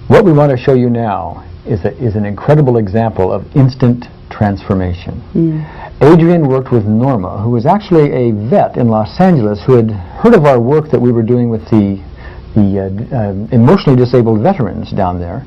What we want to show you now is an incredible example of instant transformation. Adrian worked with Norma, who was actually a vet in Los Angeles who had heard of our work that we were doing with the emotionally disabled veterans down there,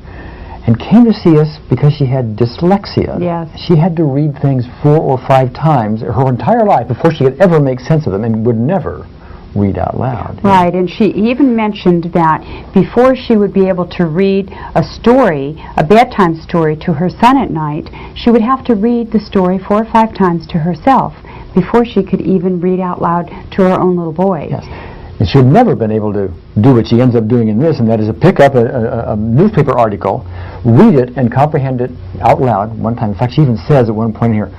and came to see us because she had dyslexia. Yes. She had to read things 4 or 5 times her entire life before she could ever make sense of them, and would never read out loud. Right, and she even mentioned that before she would be able to read a story, a bedtime story, to her son at night, she would have to read the story 4 or 5 times to herself before she could even read out loud to her own little boy. Yes. And she had never been able to do what she ends up doing in this, and that is to pick up a newspaper article, read it, and comprehend it out loud one time. In fact, she even says at one point here,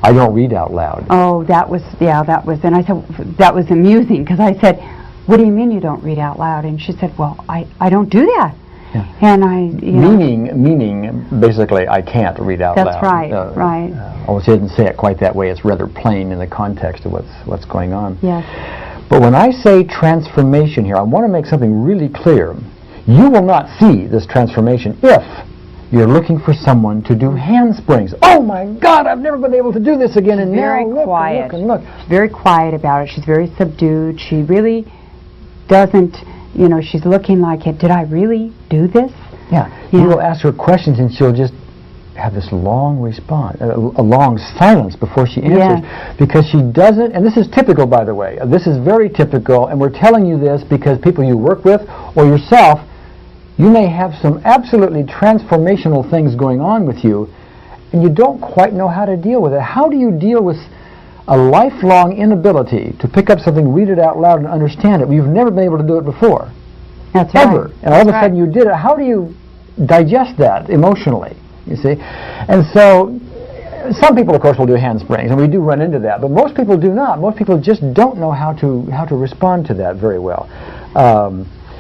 "I don't read out loud." Oh, that was, and I said, that was amusing, because I said, "What do you mean you don't read out loud?" And she said, "Well, I don't do that." Yeah. And I, meaning, basically, I can't read out loud. That's right, right. Although she didn't say it quite that way, it's rather plain in the context of what's going on. Yes. But when I say transformation here, I want to make something really clear. You will not see this transformation if you're looking for someone to do handsprings. Oh my God, I've never been able to do this again. And very now quiet. Look. She's very quiet about it. She's very subdued. She really doesn't, she's looking like, did I really do this? Yeah. You will ask her questions and she'll just have this long response, a long silence before she answers, because she doesn't, and this is typical, by the way, this is very typical, and we're telling you this because people you work with or yourself, you may have some absolutely transformational things going on with you, and you don't quite know how to deal with it. How do you deal with a lifelong inability to pick up something, read it out loud, and understand it? You've never been able to do it before. That's ever. Right. And all of a sudden you did it. How do you digest that emotionally? You see? And so some people, of course, will do handsprings, and we do run into that, but most people do not. Most people just don't know how to respond to that very well.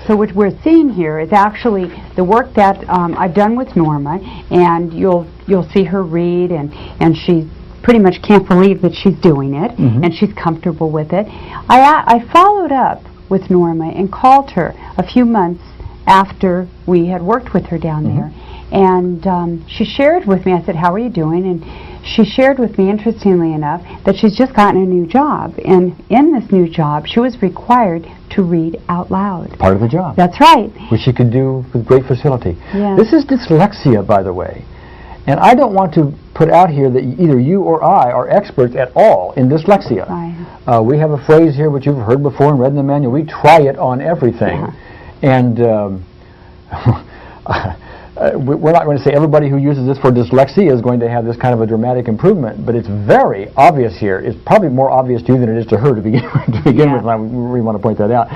So what we're seeing here is actually the work that I've done with Norma, and you'll see her read, and she pretty much can't believe that she's doing it, and she's comfortable with it. I followed up with Norma and called her a few months after we had worked with her down there, and she shared with me, I said, "How are you doing?" And she shared with me, interestingly enough, that she's just gotten a new job, and in this new job she was required to read out loud. Part of the job. That's right. Which she could do with great facility. Yeah. This is dyslexia, by the way. And I don't want to put out here that either you or I are experts at all in dyslexia. Right. We have a phrase here which you've heard before and read in the manual. We try it on everything. Yeah. And we're not going to say everybody who uses this for dyslexia is going to have this kind of a dramatic improvement, but it's very obvious here. It's probably more obvious to you than it is to her to begin with, and I really want to point that out.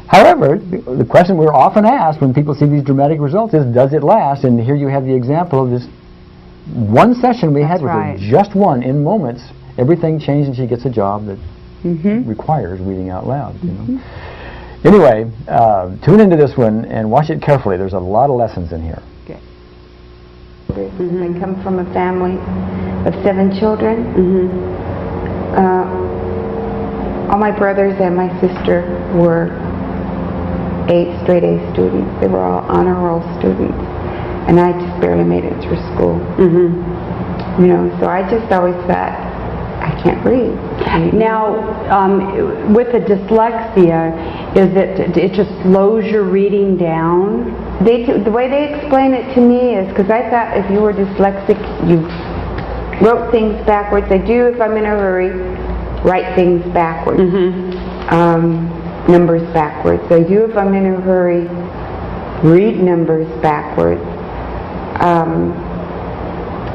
However, the question we're often asked when people see these dramatic results is, does it last? And here you have the example of this one session we had with her, just one, in moments, everything changed and she gets a job that requires reading out loud. You know? Anyway, tune into this one and watch it carefully. There's a lot of lessons in here. Okay. I come from a family of 7 children. All my brothers and my sister were straight A students. They were all honor roll students, and I just barely made it through school. You know, so I just always thought, I can't read. Now, with the dyslexia, is it just slows your reading down? The way they explain it to me is, because I thought if you were dyslexic, you wrote things backwards. I do, if I'm in a hurry, write things backwards. Numbers backwards. I do, if I'm in a hurry, read numbers backwards.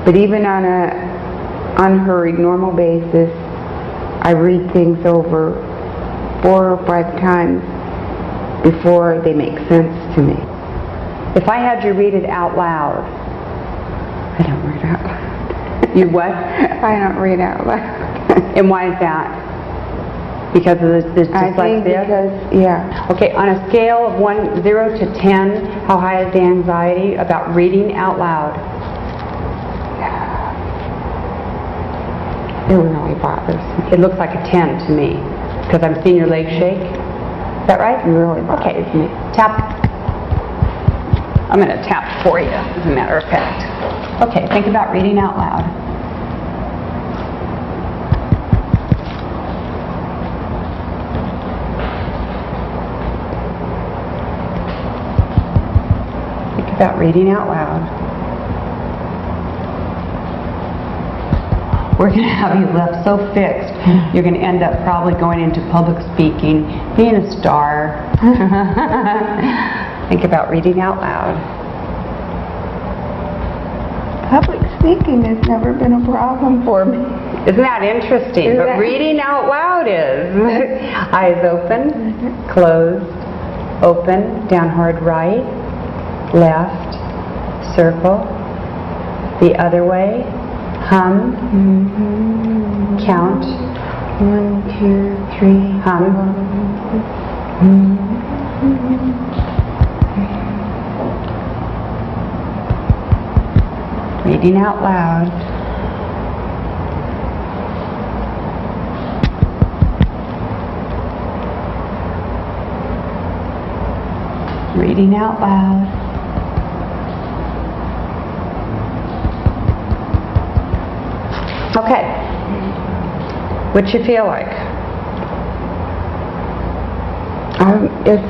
But even on a unhurried, normal basis, I read things over 4 or 5 times before they make sense to me. If I had you read it out loud, I don't read out loud. You what? I don't read out loud. And why is that? Because of this dyslexia? I think because, yeah. Okay, on a scale of 0 to 10, how high is the anxiety about reading out loud? It really bothers me. It looks like a 10 to me, because I'm seeing your leg shake. Is that right? It really bothers me. Tap. I'm going to tap for you, as a matter of fact. Okay, think about reading out loud. Think about reading out loud. We're going to have you left so fixed, you're going to end up probably going into public speaking, being a star. Think about reading out loud. Public speaking has never been a problem for me. Isn't that interesting? But reading out loud is. Eyes open, closed, open, down hard right, left, circle, the other way, hum, count, 1, 2, 3, hum. Reading out loud. Reading out loud. Okay. What you feel like? It's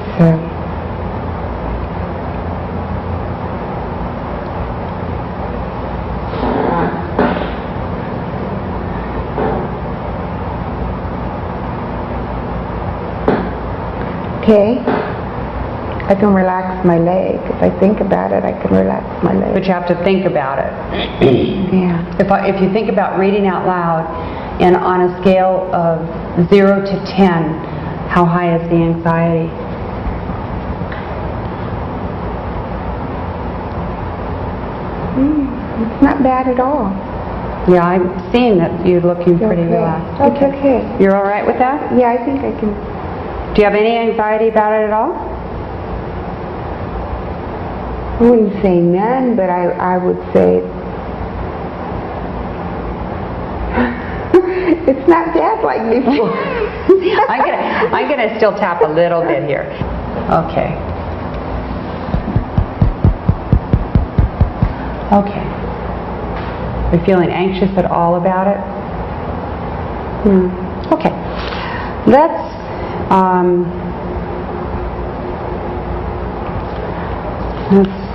okay. I can relax my leg. If I think about it, I can relax my leg. But you have to think about it. Yeah. If you think about reading out loud, and on a scale of 0 to 10, how high is the anxiety? It's not bad at all. Yeah, I'm seeing that you're looking pretty Okay. relaxed. It's okay. You're all right with that? Yeah, I think I can. Do you have any anxiety about it at all? I wouldn't say none, but I would say it's not bad like before. I'm gonna still tap a little bit here. Okay. Okay. Are you feeling anxious at all about it? Okay. Let's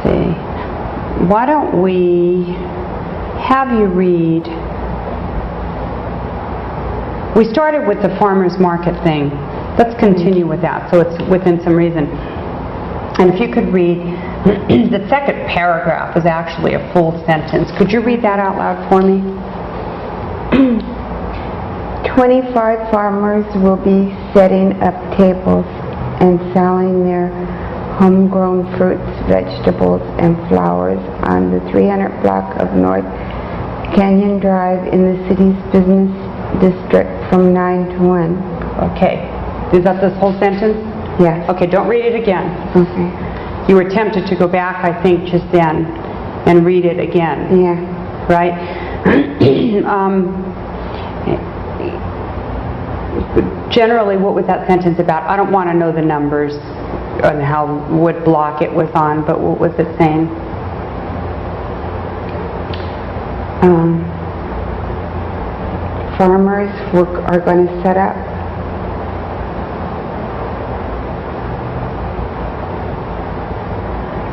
see. Why don't we have you read. We started with the farmer's market thing. Let's continue with that, so it's within some reason. And if you could read, the second paragraph is actually a full sentence. Could you read that out loud for me? 25 farmers will be setting up tables and selling their homegrown fruits, vegetables, and flowers on the 300 block of North Canyon Drive in the city's business district from 9 to 1. Okay. Is that this whole sentence? Yes. Okay, don't read it again. Okay. You were tempted to go back, I think, just then and read it again. Yeah. Right? Generally, what was that sentence about? I don't want to know the numbers and what block it was on, but what was it saying? Farmers are going to set up.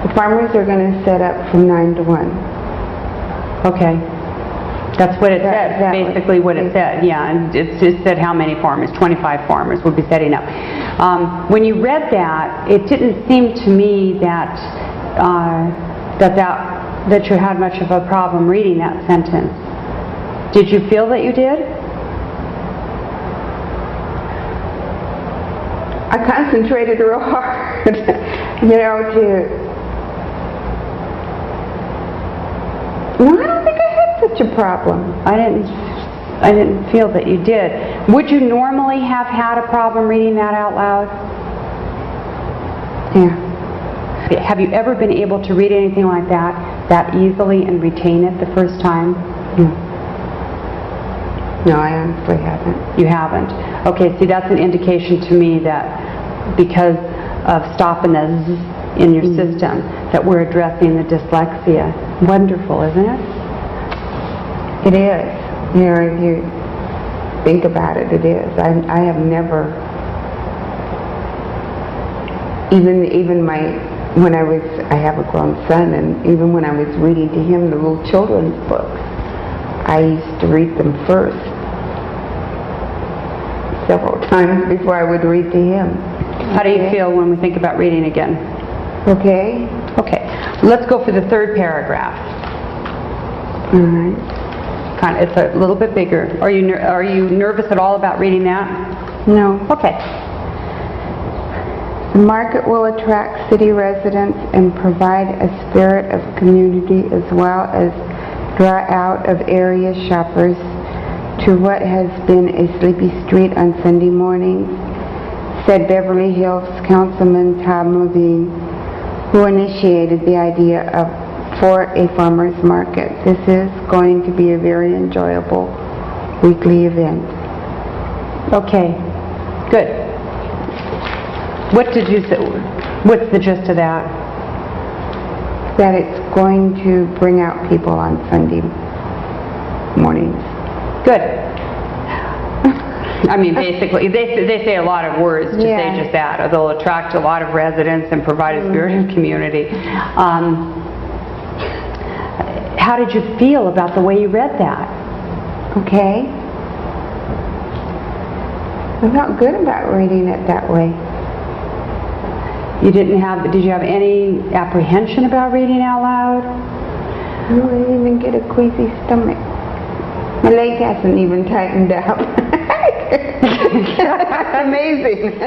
The farmers are going to set up from 9 to 1. Okay. That's what it said, that basically what it said, yeah, and it said how many farmers, 25 farmers would be setting up. When you read that, it didn't seem to me that you had much of a problem reading that sentence. Did you feel that you did? I concentrated real hard, you know, No, I don't think I had such a problem. I didn't feel that you did. Would you normally have had a problem reading that out loud? Yeah. Have you ever been able to read anything like that easily and retain it the first time? No, I honestly haven't. You haven't. Okay, see, that's an indication to me that because of stopping the zzz in your system that we're addressing the dyslexia. Wonderful, isn't it? It is. You know, if you think about it, it is. I have never, even when I have a grown son, and even when I was reading to him the little children's books, I used to read them first, several times before I would read to him. How do you feel when we think about reading again? Okay. Okay, let's go for the third paragraph. All right. It's a little bit bigger. Are you nervous at all about reading that? No. Okay. The market will attract city residents and provide a spirit of community as well as draw out of area shoppers to what has been a sleepy street on Sunday mornings, said Beverly Hills Councilman Tom Levine, who initiated the idea for a farmer's market. This is going to be a very enjoyable weekly event. Okay, good. What did you say? What's the gist of that? That it's going to bring out people on Sunday mornings. Good. I mean, basically, they say a lot of words to say just that. They'll attract a lot of residents and provide a spirit of community. How did you feel about the way you read that? Okay. I felt good about reading it that way. Did you have any apprehension about reading out loud? I don't even get a queasy stomach. My leg hasn't even tightened up. Amazing.